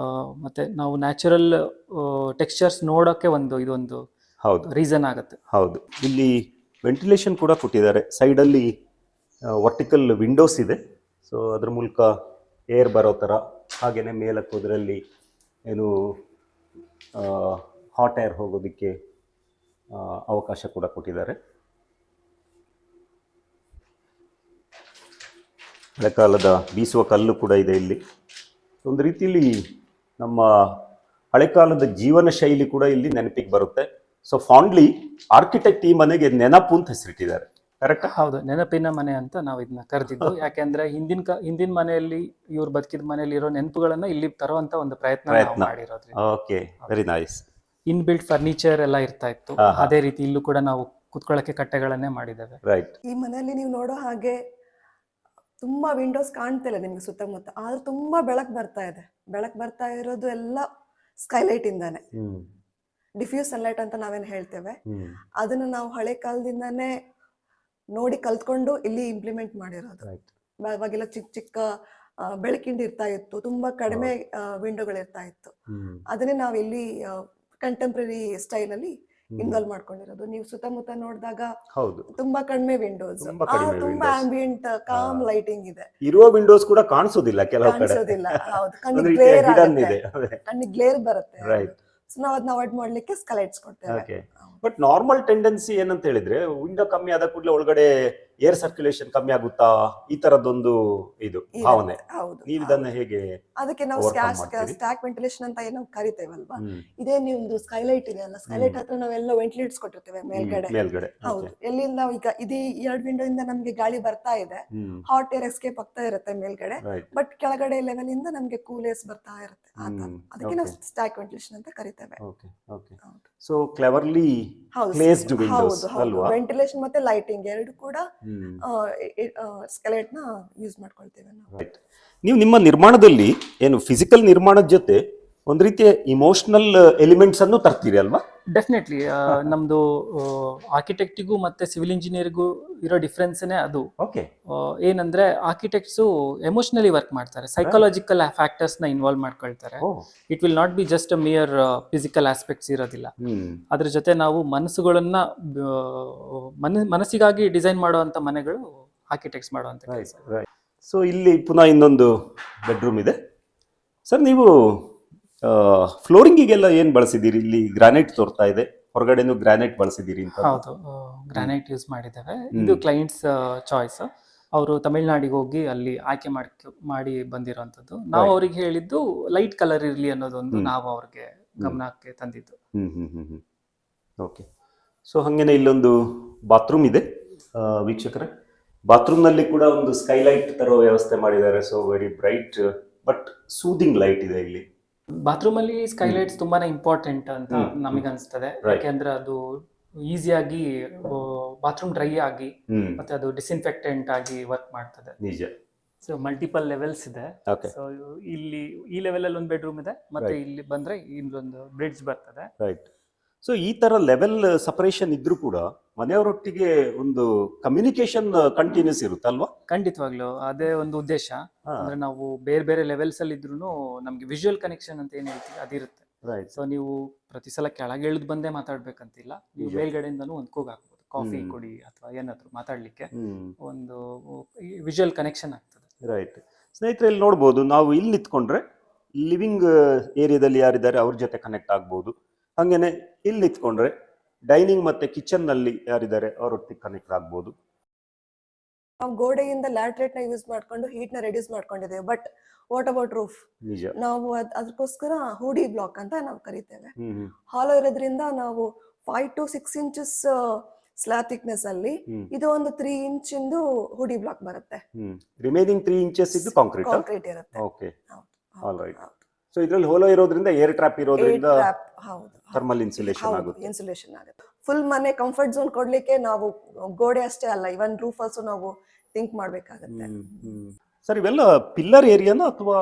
ಮತ್ತೆ ನಾವು ನ್ಯಾಚುರಲ್ ಟೆಕ್ಸ್ಚರ್ಸ್ ನೋಡೋಕೆ ಇದೊಂದು ಹೌದು ರೀಸನ್ ಆಗುತ್ತೆ. ಹೌದು. ಇಲ್ಲಿ ವೆಂಟಿಲೇಷನ್ ಕೂಡ ಕೊಟ್ಟಿದ್ದಾರೆ. ಸೈಡ್ ಅಲ್ಲಿ ವರ್ಟಿಕಲ್ ವಿಂಡೋಸ್ ಇದೆ. ಸೊ ಅದ್ರ ಮೂಲಕ ಏರ್ ಬರೋ ತರ, ಹಾಗೇನೆ ಮೇಲಕ್ಕೆ ಹೋದ್ರಲ್ಲಿ ಏನು ಹಾಟ್ ಏರ್ ಹೋಗೋದಕ್ಕೆ ಅವಕಾಶ ಕೂಡ ಕೊಟ್ಟಿದ್ದಾರೆ. ಹಳೆಕಾಲದ ಬೀಸುವ ಕಲ್ಲು ಕೂಡ ಇದೆ ಇಲ್ಲಿ. ಒಂದು ರೀತಿಯಲ್ಲಿ ನಮ್ಮ ಹಳೆಕಾಲದ ಜೀವನ ಶೈಲಿ ಕೂಡ ಇಲ್ಲಿ ನೆನಪಿಗೆ ಬರುತ್ತೆ. ಸೊ ಫಾಂಡ್ಲಿ ಆರ್ಕಿಟೆಕ್ಟ್ ಈ ಮನೆಗೆ ನೆನಪು ಅಂತ ಹೆಸರಿಟ್ಟಿದ್ದಾರೆ. ಕರೆಕ್ಟ್? ಹೌದು, ನೆನಪಿನ ಮನೆ ಅಂತ ನಾವು ಇದನ್ನ ಕರೆದಿದ್ದು. ಯಾಕೆಂದ್ರೆ ಹಿಂದಿನ ಮನೆಯಲ್ಲಿ ಇವ್ರು ಬದುಕಿದ ಮನೆಯಲ್ಲಿ ಇರೋ ನೆನಪುಗಳನ್ನ ಇಲ್ಲಿ ತರುವಂತ ಒಂದು ಪ್ರಯತ್ನ ಮಾಡಿರೋದ್ರಿಂದ. Okay, very nice. In built furniture ಎಲ್ಲ ಇರ್ತಾ ಇತ್ತು. ಅದೇ ರೀತಿ ಇಲ್ಲೂ ಕೂಡ ನಾವು ಕುತ್ಕೊಳ್ಳೋಕೆ ಕಟ್ಟೆಗಳನ್ನೇ ಮಾಡಿದ್ದೇವೆ. ರೈಟ್. ಈ ಮನೆಯಲ್ಲಿ ನೀವು ನೋಡೋ ಹಾಗೆ ತುಂಬಾ ವಿಂಡೋಸ್ ಕಾಣ್ತಿಲ್ಲ ನಿಮ್ಗೆ ಸುತ್ತಮುತ್ತ, ಆದ್ರೆ ತುಂಬಾ ಬೆಳಕು ಬರ್ತಾ ಇದೆ. ಬೆಳಕು ಬರ್ತಾ ಇರೋದು ಎಲ್ಲ ಸ್ಕೈಲೈಟ್ ಇಂದಾನೆ. ಡಿಫ್ಯೂಸ್ ಸನ್ಲೈಟ್ ಅಂತ ನಾವೇನ್ ಹೇಳ್ತೇವೆ, ಅದನ್ನ ನಾವು ಹಳೆ ಕಾಲದಿಂದಾನೇ ನೋಡಿ ಕಲ್ತ್ಕೊಂಡು ಇಲ್ಲಿ ಇಂಪ್ಲಿಮೆಂಟ್ ಮಾಡಿರೋದು. ಅವಾಗೆಲ್ಲ ಚಿಕ್ಕ ಚಿಕ್ಕ ಬೆಳಕಿಂಡಿ ಇರ್ತಾ ಇತ್ತು, ತುಂಬಾ ಕಡಿಮೆ ವಿಂಡೋಗಳು ಇರ್ತಾ ಇತ್ತು. ಅದನ್ನೇ ನಾವು ಇಲ್ಲಿ ಕಂಟೆಂಪ್ರರಿ ಸ್ಟೈಲ್ ಅಲ್ಲಿ ಇನ್ವಾಲ್ವ್ ಮಾಡ್ಕೊಂಡಿರೋದು. ನೀವು ಸುತ್ತಮುತ್ತ ನೋಡಿದಾಗ ತುಂಬಾ ಕಡಿಮೆ ವಿಂಡೋಸ್, ತುಂಬಾ ಆಂಬಿಯಂಟ್ ಕಾಮ್ ಲೈಟಿಂಗ್ ಇದೆ. ಇರುವ ವಿಂಡೋಸ್ ಕೂಡ ಕಾಣಿಸೋದಿಲ್ಲ, ಕೆಲವು ಕಡೆ ಕಾಣಿಸೋದಿಲ್ಲ. ಹೌದು, ಕಣ್ಣಿಗೆ ಗ್ಲೇರ್ ಆಗುತ್ತೆ, ಕಣ್ಣಿಗೆ ಗ್ಲೇರ್ ಬರುತ್ತೆ. ಸೊ ನಾವು ಅದನ್ನ ಅವಾಯ್ಡ್ ಮಾಡ್ಲಿಕ್ಕೆ ಸ್ಕೈಲೈಟ್ಸ್ ಕೊಡ್ತೇವೆ. ಬಟ್ ನಾರ್ಮಲ್ ಟೆಂಡೆನ್ಸಿ ಏನಂತ ಹೇಳಿದ್ರೆ, ವಿಂಡೋ ಕಮ್ಮಿ ಆದ ಕೂಡಲೇ ಒಳಗಡೆ ಏರ್ ಸರ್ಕ್ಯುಲೇಷನ್ ಕಮ್ಮಿ ಆಗುತ್ತಾ, ಈ ತರದೊಂದು ಇದು ಭಾವನೆ. ನೀವು ಇದನ್ನ ಹೇಗೆ? ಅದಕ್ಕೆ ನಾವು ಸ್ಟ್ಯಾಕ್ ವೆಂಟಿಲೇಷನ್ ಅಂತ ಏನೋ ಕರಿತೇವಲ್ವಾ, ಇದೇ ನಿಮ್ದು ಸ್ಕೈಲೈಟ್ ಇದೆ ಅಲ್ಲ, ಸ್ಕೈಲೈಟ್ ಹತ್ರ ನಾವೆಲ್ಲ ವೆಂಟಿಲೇಟರ್ಸ್ ಕೊಟ್ಟಿರ್ತೇವೆ ಮೇಲ್ಗಡೆ. ಹೌದು, ಎಲ್ಲಿಂದ ಈಗ ಇದೇ 2 ವಿಂಡೋ ಇಂದ ನಮ್ಗೆ ಗಾಳಿ ಬರ್ತಾ ಇದೆ, ಹಾಟ್ ಏರ್ ಎಸ್ಕೇಪ್ ಆಗ್ತಾ ಇರುತ್ತೆ ಮೇಲ್ಗಡೆ, ಬಟ್ ಕೆಳಗಡೆ ಲೆವೆಲ್ ಇಂದ ನಮ್ಗೆ ಕೂಲ್ ಏರ್ಸ್ ಬರ್ತಾ ಇರುತ್ತೆ. ಅದಕ್ಕೆ ನಾವು ಸ್ಟ್ಯಾಕ್ ವೆಂಟಿಲೇಷನ್ ಅಂತ ಕರಿತೇವೆ. ಸೊ ಕ್ಲೆವರ್ಲಿ ಪ್ಲೇಸ್ಡ್ ವಿಂಡೋಸ್ ಅಲ್ವಾ? ವೆಂಟಿಲೇಷನ್ ಮತ್ತೆ ಲೈಟಿಂಗ್ ಎರಡು ಕೂಡ ಸ್ಕೆಲೆಟ್ ನ ಯೂಸ್ ಮಾಡ್ಕೊಳ್ತೇವೆ ನಾವು. ನೀವು ನಿಮ್ಮ ನಿರ್ಮಾಣದಲ್ಲಿ ಏನು ಫಿಸಿಕಲ್ ನಿರ್ಮಾಣದ ಜೊತೆ ಒಂದ್ ರೀತಿಯ ಇಮೋಷನಲ್ ಎಲಿಮೆಂಟ್ಸ್ ಅನ್ನು ತರ್ತೀರಿ ಅಲ್ವಾ? ಡೆಫಿನೆಟ್ಲಿ. ನಮ್ದು ಆರ್ಕಿಟೆಕ್ಟಿಗೂ ಮತ್ತೆ ಸಿವಿಲ್ ಇಂಜಿನಿಯರ್ಗೂ ಇರೋ ಡಿಫ್ರೆನ್ಸ್ನೇ ಅದು. ಏನಂದ್ರೆ ಆರ್ಕಿಟೆಕ್ಟ್ಸು ಎಮೋಷನಲಿ ವರ್ಕ್ ಮಾಡ್ತಾರೆ, ಸೈಕಾಲಜಿಕಲ್ ಫ್ಯಾಕ್ಟರ್ಸ್ ನ ಇನ್ವಾಲ್ವ್ ಮಾಡ್ಕೊಳ್ತಾರೆ. It will not be just a mere physical aspects ಇರೋದಿಲ್ಲ. ಅದ್ರ ಜೊತೆ ನಾವು ಮನಸ್ಸುಗಳನ್ನ ಮನಸ್ಸಿಗಾಗಿ ಡಿಸೈನ್ ಮಾಡುವಂತ ಮನೆಗಳು ಆರ್ಕಿಟೆಕ್ಟ್ಸ್ ಮಾಡುವಂತ ಕೆಲಸ. ಸೊ ಇಲ್ಲಿ ಪುನಃ ಇನ್ನೊಂದು ಬೆಡ್ರೂಮ್ ಇದೆ ಸರ್. ನೀವು ಫ್ಲೋರಿಂಗಿಗೆಲ್ಲ ಏನ್ ಬಳಸಿದ್ದೀರಿ? ಇಲ್ಲಿ ಗ್ರಾನೈಟ್ ತೋರ್ತಾ ಇದೆ, ಹೊರಗಡೆನೂ ಗ್ರಾನೈಟ್ ಬಳಸಿದ್ದೀರಿ ಅಂತ. ಹೌದು, ಗ್ರಾನೈಟ್ ಯೂಸ್ ಮಾಡಿದ್ದೇವೆ. ಇದು ಕ್ಲೈಂಟ್ಸ್ ಚಾಯ್ಸ್. ಅವರು ತಮಿಳ್ನಾಡಿಗೆ ಹೋಗಿ ಅಲ್ಲಿ ಆಯ್ಕೆ ಮಾಡಿ ಬಂದಿರೋಂಥದ್ದು. ನಾವು ಅವ್ರಿಗೆ ಹೇಳಿದ್ದು ಲೈಟ್ ಕಲರ್ ಇರ್ಲಿ ಅನ್ನೋದೊಂದು ನಾವು ಅವ್ರಿಗೆ ಗಮನಕ್ಕೆ ತಂದಿದ್ದು. ಓಕೆ. ಸೊ ಹಂಗೇನೆ ಇಲ್ಲೊಂದು ಬಾತ್ರೂಮ್ ಇದೆ ವೀಕ್ಷಕರೇ. ಬಾತ್ರೂಮ್ ನಲ್ಲಿ ಕೂಡ ಒಂದು ಸ್ಕೈಲೈಟ್ ತರೋ ವ್ಯವಸ್ಥೆ ಮಾಡಿದ್ದಾರೆ. So very bright but soothing light ಇದೆ ಇಲ್ಲಿ. ಬಾತ್ರೂಮ್ ಅಲ್ಲಿ ಸ್ಕೈಲೈಟ್ಸ್ ತುಂಬಾನೇ ಇಂಪಾರ್ಟೆಂಟ್ ಅಂತ ನಮಗೆ ಅನಿಸ್ತದೆ. ಯಾಕೆಂದ್ರೆ ಅದು ಈಸಿಯಾಗಿ ಬಾತ್ರೂಮ್ ಡ್ರೈ ಆಗಿ ಮತ್ತೆ ಅದು ಡಿಸ್ಇನ್ಫೆಕ್ಟೆಂಟ್ ಆಗಿ ವರ್ಕ್ ಮಾಡ್ತದೆ. ನಿಜ. ಸೊ ಮಲ್ಟಿಪಲ್ ಲೆವೆಲ್ಸ್ ಇದೆ. ಸೊ ಇಲ್ಲಿ ಈ ಲೆವೆಲ್ ಅಲ್ಲಿ ಒಂದು ಬೆಡ್ರೂಮ್ ಇದೆ, ಮತ್ತೆ ಇಲ್ಲಿ ಬಂದ್ರೆ ಇಲ್ಲೊಂದು ಬ್ರಿಡ್ಜ್ ಬರ್ತದೆ. ರೈಟ್. ಸೊ ಈ ತರ ಲೆವೆಲ್ ಸಪರೇಷನ್ ಇದ್ರೂ ಕೂಡ ಮನೆಯವರೊಟ್ಟಿಗೆ ಒಂದು ಕಮ್ಯುನಿಕೇಶನ್ ಕಂಟಿನ್ಯೂಸ್ ಇರುತ್ತಲ್ವಾ? ಖಂಡಿತವಾಗ್ಲು ಅದೇ ಒಂದು ಉದ್ದೇಶ. ಅಂದ್ರೆ ನಾವು ಬೇರೆ ಬೇರೆ ಲೆವೆಲ್ಸ್ ಅಲ್ಲಿ ಇದ್ರೂ ನಮ್ಗೆ ವಿಜುವಲ್ ಕನೆಕ್ಷನ್ ಅಂತ ಏನ್ ಹೇಳ್ತೀವಿ ಅದಿರುತ್ತೆ. ಸೊ ನೀವು ಪ್ರತಿ ಸಲ ಕೆಳಗೆ ಇಳಿದು ಬಂದೇ ಮಾತಾಡ್ಬೇಕಂತಿಲ್ಲ, ನೀವು ಮೇಲ್ಗಡೆಯಿಂದನೂ ಒಂದು ಕೂಗ್ ಹಾಕ್ಬೋದು, ಕಾಫಿ ಕೊಡಿ ಅಥವಾ ಏನಾದ್ರು ಮಾತಾಡ್ಲಿಕ್ಕೆ ಒಂದು ವಿಜುವಲ್ ಕನೆಕ್ಷನ್ ಆಗ್ತದೆ. ರೈಟ್. ಸ್ನೇಹಿತರೆ, ಇಲ್ಲಿ ನೋಡ್ಬೋದು, ನಾವು ಇಲ್ಲಿ ನಿಂತ್ಕೊಂಡ್ರೆ ಲಿವಿಂಗ್ ಏರಿಯಾದಲ್ಲಿ ಯಾರಿದ್ದಾರೆ ಅವ್ರ ಜೊತೆ ಕನೆಕ್ಟ್ ಆಗ್ಬೋದು. ಹಂಗೇನೆ ಇಲ್ಲಿ ನಿಂತ್ಕೊಂಡ್ರೆ ಡೈನಿಂಗ್ ಮತ್ತೆ ಕಿಚನ್ ನಲ್ಲಿ ಯಾರಿದ್ದಾರೆ ಅವರೊಟ್ಟಿಗೆ ಕನೆಕ್ಟ್ ಆಗ್ಬೋದು. ನಾವು ಗೋಡೆಯಿಂದ ಲ್ಯಾಟ್ರೇಟ್ ನ ಯೂಸ್ ಮಾಡ್ಕೊಂಡು ಹೀಟ್ ನ ರೆಡ್ಯೂಸ್ ಮಾಡ್ಕೊಂಡಿದ್ದೇವೆ. But what about roof? ನಾವು ಅದಕ್ಕೋಸ್ಕರ ಹೂಡಿ ಬ್ಲಾಕ್ ಅಂತ ನಾವು ಕರಿತೇವೆ. ಹಾಲೋ ಇರೋದ್ರಿಂದ ನಾವು 5 to 6 inches ಸ್ಲ್ಯಾಬ್ ಥಿಕ್ನೆಸ್ ಅಲ್ಲಿ ಇದು ಒಂದು 3 inch ಇಂದು ಹೂಡಿ ಬ್ಲಾಕ್ ಬರುತ್ತೆ. ರಿಮೈನಿಂಗ್ 3 inches ಇದು ಕಾಂಕ್ರೀಟ್ ಇರುತ್ತೆ. Okay, all right. ಸೊ ಇದರಲ್ಲಿ ಹೋಲೋ ಇರೋದ್ರಿಂದ ಏರ್ ಟ್ರಾಪ್ ಇರೋದ್ರಿಂದ ಥರ್ಮಲ್ ಇನ್ಸುಲೇಷನ್ ಆಗುತ್ತೆ. ಫುಲ್ ಮನೆ ಕಂಫರ್ಟ್ ಝೋನ್ ಕೊಡ್ಲಿಕ್ಕೆ ನಾವು ಗೋಡೆ ಅಷ್ಟೇ ಅಲ್ಲ, ಇವನ್ ರೂಫ್ ಆಲ್ಸೋ ನಾವು ಥಿಂಕ್ ಮಾಡ್ಬೇಕಾಗುತ್ತೆ. ಸರ್, ಇವೆಲ್ಲ ಪಿಲ್ಲರ್ ಏರಿಯಾನ ಅಥವಾ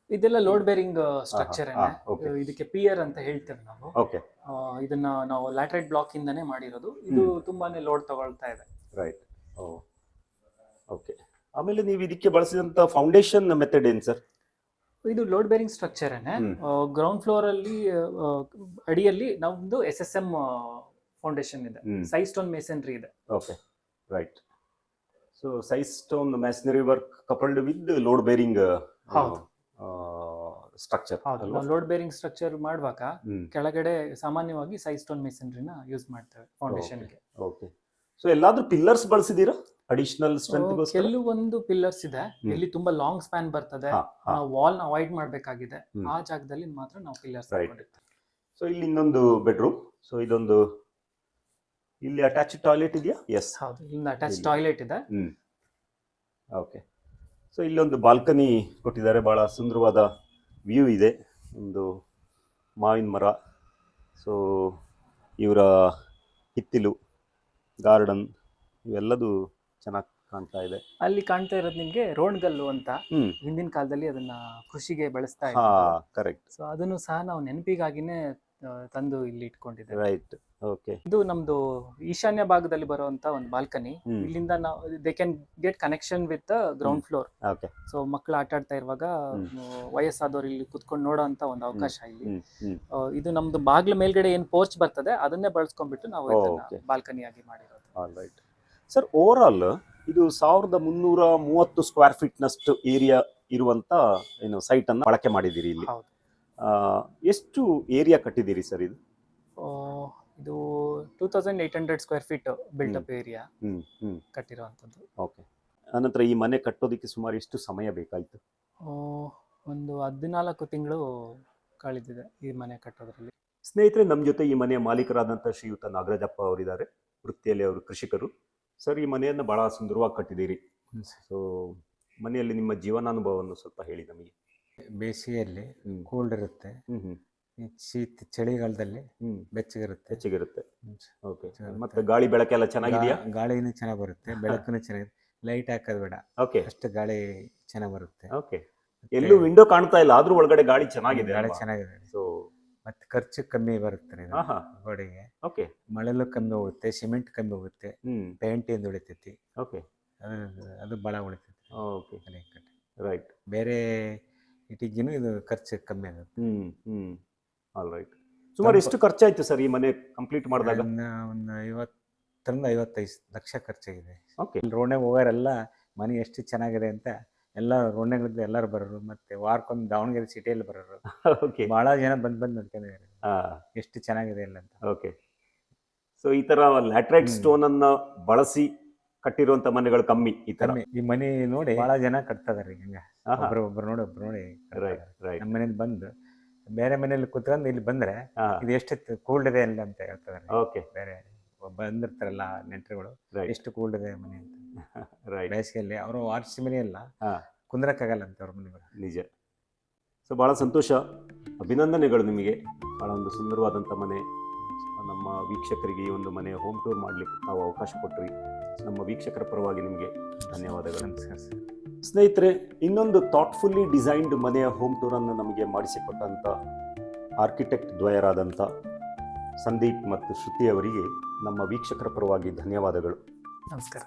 ಇದೆಲ್ಲ ಲೋಡ್ ಬೇರಿಂಗ್ ಸ್ಟ್ರಕ್ಚರ್. ಇದಕ್ಕೆ ಪಿಯರ್ ಅಂತ ಹೇಳ್ತೇವೆ ನಾವು. ಇದನ್ನ ನಾವು ಲ್ಯಾಟ್ರೈಟ್ ಬ್ಲಾಕ್ ಇಂದಾನೆ ಮಾಡಿರೋದು. ಇದು ತುಂಬಾನೇ ಲೋಡ್ ತಗೊಳ್ತಾ ಇದೆ. ರೈಟ್. ಓಕೆ. ಆಮೇಲೆ ನೀವು ಇದಕ್ಕೆ ಬಳಸಿದಂತ ಫೌಂಡೇಶನ್ ಮೆಥಡ್ ಏನ್ ಸರ್? ಇದು load bearing structure. Ground floor ಅಲ್ಲಿ ಅಡಿಯಲ್ಲಿ ನಮ್ದು SSM ಫೌಂಡೇಶನ್ ಇದೆ, ಸೈಡ್ ಸ್ಟೋನ್ ಮೇಸನರಿ ಇದೆ. Okay, right. So side stone masonry work coupled with load bearing structure. Load bearing structure ಮಾಡುವಾಗ ಕೆಳಗಡೆ ಸಾಮಾನ್ಯವಾಗಿ ಸೈಡ್ ಸ್ಟೋನ್ ಮೇಸನರಿನ ಯೂಸ್ ಮಾಡ್ತೇವೆ ಫೌಂಡೇಶನ್ಗೆ. ಓಕೆ. ಸೊ ಎಲ್ಲಾದ್ರೂ ಪಿಲ್ಲರ್ಸ್ ಬಳಸಿದೀರಾ ಅಡಿಷನಲ್ ಸ್ಟ್ರೆಂತ್? ಕೆಲವೊಂದು ಪಿಲ್ಲರ್ಸ್ ಇದೆ, ಇಲ್ಲಿ ತುಂಬಾ ಲಾಂಗ್ ಸ್ಪ್ಯಾನ್ ಬರ್ತದೆ, ನಾವು ವಾಲ್ ನ ಅವಾಯ್ಡ್ ಮಾಡಬೇಕಾಗಿದೆ, ಆ ಜಾಗದಲ್ಲಿ ಮಾತ್ರ ನಾವು ಪಿಲ್ಲರ್ಸ್ ಹಾಕೊಂಡಿರ್ತೀವಿ. ಸೊ ಇಲ್ಲಿ ಇನ್ನೊಂದು ಬೆಡ್ರೂಮ್. ಸೊ ಇದೊಂದು ಇಲ್ಲಿ ಅಟ್ಯಾಚ್ ಟಾಯ್ಲೆಟ್ ಇದೆಯಾ? ಎಸ್, ಹೌದು, ಇಲ್ಲಿ ಅಟ್ಯಾಚ್ ಟಾಯ್ಲೆಟ್ ಇದೆ. ಓಕೆ. ಸೊ ಇಲ್ಲೊಂದು ಬಾಲ್ಕನಿ ಕೊಟ್ಟಿದ್ದಾರೆ, ಬಹಳ ಸುಂದರವಾದ ವ್ಯೂ ಇದೆ. ಒಂದು ಮಾವಿನ ಮರ, ಸೊ ಇವರ ಹಿತ್ತಿಲು ಗಾರ್ಡನ್ ಇವೆಲ್ಲದು ಚೆನ್ನಾಗಿ ಕಾಣ್ತಾ ಇದೆ. ಅಲ್ಲಿ ಕಾಣ್ತಾ ಇರೋದು ನಿಮ್ಗೆ ರೋಣ್ಗಲ್ಲು ಅಂತ. ಹ್ಮ್ ಹಿಂದಿನ ಕಾಲದಲ್ಲಿ ಅದನ್ನ ಕೃಷಿಗೆ ಬಳಸ್ತಾ ಹಾ ಇದ್ರು. ಕರೆಕ್ಟ್ ಸೊ ಅದನ್ನು ಸಹ ನಾವು ನೆನಪಿಗಾಗಿನೇ ತಂದು ಇಲ್ಲಿ ಇಟ್ಕೊಂಡಿದ್ದೇವೆ. ರೈಟ್. ಓಕೆ. ಇದು ನಮ್ದು ಈಶಾನ್ಯ ಭಾಗದಲ್ಲಿ ಬರುವಂತ ಒಂದು ಬಾಲ್ಕನಿ. ಹ್ಮ್. ಇಲ್ಲಿಂದ ನಾವು they can get connection with ground floor. Okay. So ಮಕ್ಕಳು ಆಟ ಆಡ್ತಾ ಇರುವಾಗ ವಯಸ್ಸಾದವರು ಇಲ್ಲಿ ಕುತ್ಕೊಂಡು ನೋಡೋ ಅಂತ ಒಂದು ಅವಕಾಶ ಇಲ್ಲಿ. ಇದು ನಮ್ದು ಬಾಗ್ಲ ಮೇಲ್ಗಡೆ ಏನ್ ಪೋರ್ಚ್ ಬರ್ತದೆ ಅದನ್ನೇ ಬಳಸ್ಕೊಂಡ್ಬಿಟ್ಟು ನಾವು Okay. ಬಾಲ್ಕನಿ ಆಗಿ ಮಾಡಿರೋದು. All right sir. Over all ಇದು 1330 ಸ್ಕ್ವೇರ್ ಫೀಟ್ ನಷ್ಟು ಏರಿಯಾ ಇರುವಂತ ಏನು ಸೈಟ್ ಅನ್ನು ಬಳಕೆ ಮಾಡಿದ್ದೀರಿ ಇಲ್ಲಿ. ಹೌದು. ಎಷ್ಟು ಏರಿಯಾ ಕಟ್ಟಿದ್ದೀರಿ ಸರ್ ಇದು? ಇದು 2800 square feet built up area hmm ಕಟ್ಟಿರುವಂತದ್ದು. ಓಕೆ. ಅನಂತರ ಈ ಮನೆ ಕಟ್ಟೋದಕ್ಕೆ ಸುಮಾರು ಎಷ್ಟು ಸಮಯ ಬೇಕಾಯ್ತು? ಒಂದು 14 ತಿಂಗಳು ಕಳೆದಿದೆ ಈ ಮನೆ ಕಟ್ಟೋದ್ರಲ್ಲಿ. ಸ್ನೇಹಿತರೆ, ನಮ್ಮ ಜೊತೆ ಈ ಮನೆಯ ಮಾಲೀಕರಾದಂಥ ಶ್ರೀಯುತ ನಾಗರಾಜಪ್ಪ ಅವರಿದ್ದಾರೆ. ವೃತ್ತಿಯಲ್ಲಿ ಅವರು ಕೃಷಿಕರು. ಸರ್, ಈ ಮನೆಯನ್ನು ಬಹಳ ಸುಂದರವಾಗಿ ಕಟ್ಟಿದ್ದೀರಿ. ಸೊ ಮನೆಯಲ್ಲಿ ನಿಮ್ಮ ಜೀವನಾನುಭವವನ್ನು ಸ್ವಲ್ಪ ಹೇಳಿ ನಮಗೆ. ಬೇಸಿಗೆಯಲ್ಲಿ ಕೂಲ್ಡ್ ಇರುತ್ತೆ, ಈ ಚಳಿಗಾಲದಲ್ಲಿ ಬೆಚ್ಚಗಿರುತ್ತೆ. ಓಕೆ. ಮತ್ತೆ ಗಾಳಿ ಬೆಳಕೆಲ್ಲ ಚೆನ್ನಾಗಿದೆಯಾ? ಗಾಳಿನೂ ಚೆನ್ನಾಗಿ ಬರುತ್ತೆ, ಬೆಳಕನ್ನು ಚೆನ್ನಾಗಿ, ಲೈಟ್ ಹಾಕೋದು ಬೇಡ, ಓಕೆ, ಅಷ್ಟು ಗಾಳಿ ಚೆನ್ನಾಗಿ ಬರುತ್ತೆ. ಓಕೆ. ಎಲ್ಲೂ ವಿಂಡೋ ಕಾಣ್ತಾ ಇಲ್ಲ, ಆದ್ರೂ ಒಳಗಡೆ ಗಾಳಿ ಚೆನ್ನಾಗಿದೆ. ಗಾಳಿ ಚೆನ್ನಾಗಿದೆ. ಸೊ ಮತ್ತೆ ಖರ್ಚು ಕಮ್ಮಿ ಬರುತ್ತೆ ಗೋಡೆಗೆ. ಓಕೆ. ಮಳೆಲು ಕಮ್ಮಿ ಹೋಗುತ್ತೆ, ಸಿಮೆಂಟ್ ಕಮ್ಮಿ ಹೋಗುತ್ತೆ, ಪೇಂಟ್ ಎಂದು ಉಳಿತೈತಿ. ಓಕೆ. ಅದು ಭಾಳ ಉಳಿತೈತಿ. ಓಕೆ, ಕಟ್ಟಿ. ರೈಟ್. ಬೇರೆ ಇಟ್ಟಿಗೆನೂ ಇದು ಖರ್ಚು ಕಮ್ಮಿ ಆಗುತ್ತೆ. All right. ಸುಮಾರು ಎಷ್ಟು ಖರ್ಚಾಯ್ತು ಸರ್ ಈ ಮನೆ ಕಂಪ್ಲೀಟ್ ಮಾಡಿದಾಗ? ಒಂದು 50-55 ಲಕ್ಷ ಖರ್ಚಾಗಿದೆ. ಓಕೆ. ರೋಡ್ನಾಗ ಹೋಗೋರೆಲ್ಲ ಮನೆ ಎಷ್ಟು ಚೆನ್ನಾಗಿದೆ ಅಂತ ಎಲ್ಲ ರೋಡ್ನಾಗಳಿಂದ ಎಲ್ಲರೂ ಬರೋರು, ಮತ್ತೆ ವಾರಕ್ಕೊಂದು ದಾವಣಗೆರೆ ಸಿಟಿಯಲ್ಲಿ ಬರೋರು. ಓಕೆ. ಭಾಳ ಜನ ಬಂದು ನೋಡ್ಕೊಂಡಿದ್ದಾರೆ ಎಷ್ಟು ಚೆನ್ನಾಗಿದೆ ಇಲ್ಲ ಅಂತ. ಓಕೆ. ಸೊ ಈ ತರ ಲ್ಯಾಟ್ರೈಟ್ ಸ್ಟೋನ್ ಅನ್ನ ಬಳಸಿ ಕಟ್ಟಿರುವಂತ ಮನೆಗಳು ಕಮ್ಮಿ. ಈ ತರ ಈ ಮನೆ ನೋಡಿ ಭಾಳ ಜನ ಕಟ್ತಾ ಇದಾರೆ. ಹಿಂಗ ಒಬ್ರು ನೋಡಿ ನಮ್ಮ ಮನೇಲಿ ಬಂದು ಬೇರೆ ಮನೇಲಿ ಕುತ್ಕೊಂಡು ಇಲ್ಲಿ ಬಂದ್ರೆ ಇದು ಎಷ್ಟು ಕೂಲ್ಡ್ ಇದೆ ಇಲ್ಲ ಅಂತ ಹೇಳ್ತಾರೆ. ಓಕೆ. ಬೇರೆ ಬಂದಿರ್ತಾರಲ್ಲ ನೆಂಟರುಗಳು, ಎಷ್ಟು ಕೂಲ್ಡ್ ಇದೆ ಮನೆ ಅಂತ. ಬೇಸಿಗೆಯಲ್ಲಿ ಅವರು ಆರ್ಸಿ ಮನೆ ಎಲ್ಲ ಕುಂದ್ರಕ್ಕಾಗಲ್ಲ ಅಂತ ಅವ್ರ ಮನೆಗಳು. ನಿಜ. ಸೊ ಬಹಳ ಸಂತೋಷ, ಅಭಿನಂದನೆಗಳು ನಿಮಗೆ. ಬಹಳ ಒಂದು ಸುಂದರವಾದಂಥ ಮನೆ. ನಮ್ಮ ವೀಕ್ಷಕರಿಗೆ ಈ ಒಂದು ಮನೆ ಹೋಮ್ ಟೂರ್ ಮಾಡಲಿಕ್ಕೆ ನಾವು ಅವಕಾಶ ಕೊಟ್ರಿ. ನಮ್ಮ ವೀಕ್ಷಕರ ಪರವಾಗಿ ನಿಮಗೆ ಧನ್ಯವಾದಗಳು. ನಮಸ್ಕಾರ ಸರ್. ಸ್ನೇಹಿತರೆ, ಇನ್ನೊಂದು ಥಾಟ್ಫುಲ್ಲಿ ಡಿಸೈನ್ಡ್ ಮನೆಯ ಹೋಮ್ ಟೂರನ್ನು ನಮಗೆ ಮಾಡಿಸಿಕೊಟ್ಟಂಥ ಆರ್ಕಿಟೆಕ್ಟ್ ದ್ವಯರಾದಂಥ ಸಂದೀಪ್ ಮತ್ತು ಶ್ರುತಿ ಅವರಿಗೆ ನಮ್ಮ ವೀಕ್ಷಕರ ಪರವಾಗಿ ಧನ್ಯವಾದಗಳು. ನಮಸ್ಕಾರ.